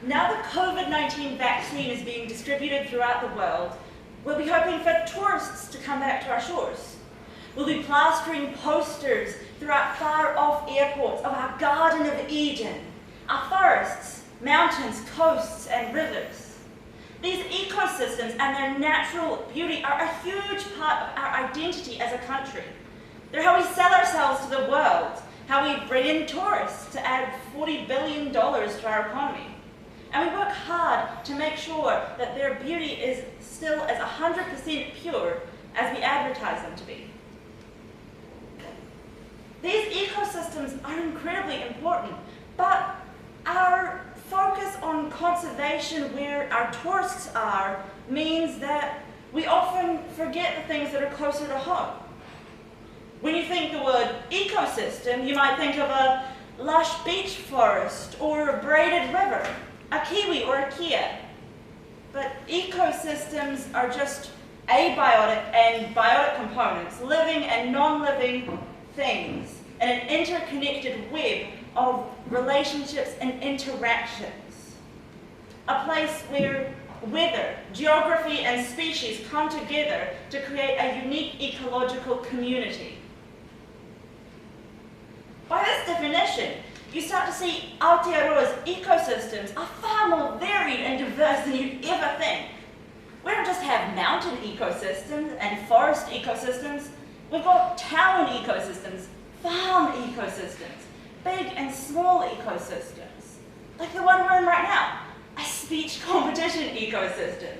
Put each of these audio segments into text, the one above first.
Now the COVID-19 vaccine is being distributed throughout the world, we'll be hoping for tourists to come back to our shores. We'll be plastering posters throughout far-off airports of our Garden of Eden, our forests, mountains, coasts, and rivers. These ecosystems and their natural beauty are a huge part of our identity as a country. They're how we sell ourselves to the world, how we bring in tourists to add $40 billion to our economy. And we work hard to make sure that their beauty is still as 100% pure as we advertise them to be. These ecosystems are incredibly important, but our focus on conservation where our tourists are means that we often forget the things that are closer to home. When you think the word ecosystem, you might think of a lush beach forest or a braided river, a kiwi or a kia. But ecosystems are just abiotic and biotic components, living and non-living things, in an interconnected web of relationships and interactions. A place where weather, geography, and species come together to create a unique ecological community. By this definition, you start to see Aotearoa's ecosystems are far more varied and diverse than you'd ever think. We don't just have mountain ecosystems and forest ecosystems, we've got town ecosystems, farm ecosystems, big and small ecosystems, like the one we're in right now, a speech competition ecosystem,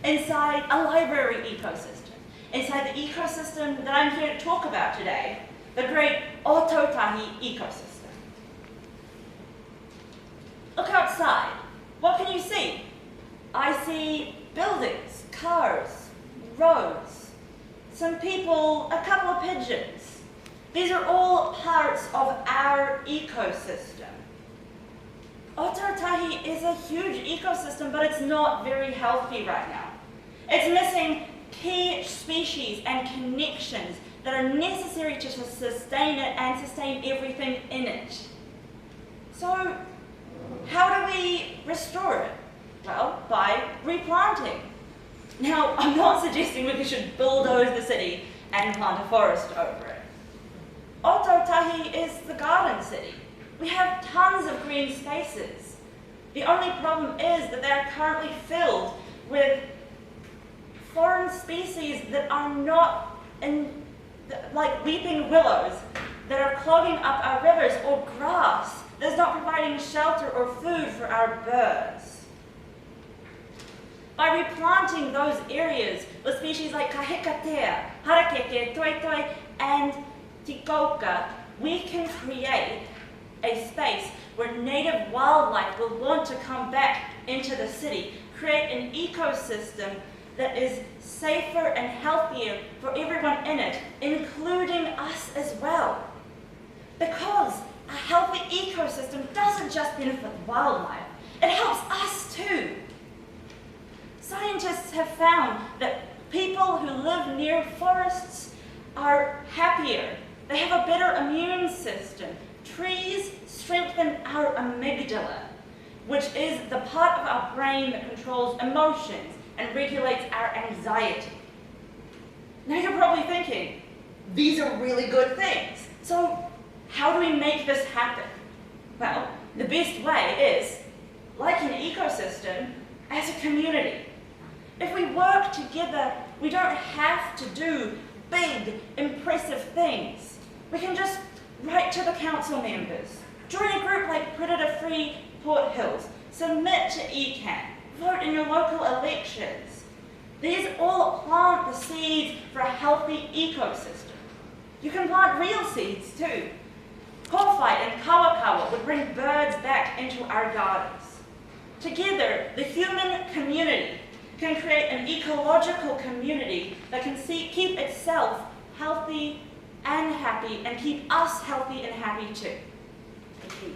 inside a library ecosystem, inside the ecosystem that I'm here to talk about today, the great Ōtautahi ecosystem. Look outside. What can you see? I see buildings, cars, roads, some people, a couple of pigeons. These are all parts of our ecosystem. Ōtautahi is a huge ecosystem, but it's not very healthy right now. It's missing key species and connections that are necessary to sustain it and sustain everything in it. So, how do we restore it? Well, by replanting. Now, I'm not suggesting we should bulldoze the city and plant a forest over it. Ōtautahi is the garden city. We have tons of green spaces. The only problem is that they're currently filled with foreign species that are not like weeping willows that are clogging up our rivers, or grass that's not providing shelter or food for our birds. By replanting those areas with species like kahikatea, harakeke, toitoi, and tikoka, we can create a space where native wildlife will want to come back into the city, create an ecosystem that is safer and healthier for everyone in it, including us as well. Because a healthy ecosystem doesn't just benefit wildlife, it helps us too. Scientists have found that people who live near forests are happier. They have a better immune system. Trees strengthen our amygdala, which is the part of our brain that controls emotions and regulates our anxiety. Now you're probably thinking, these are really good things. So how do we make this happen? Well, the best way is, like an ecosystem, as a community. If we work together, we don't have to do big, impressive things. We can just write to the council members, join a group like Predator Free Port Hills, submit to ECAN, vote in your local elections. These all plant the seeds for a healthy ecosystem. You can plant real seeds too. Kowhai and kawakawa would bring birds back into our gardens. Together, the human community can create an ecological community that can keep itself healthy and happy, and keep us healthy and happy too. Thank you.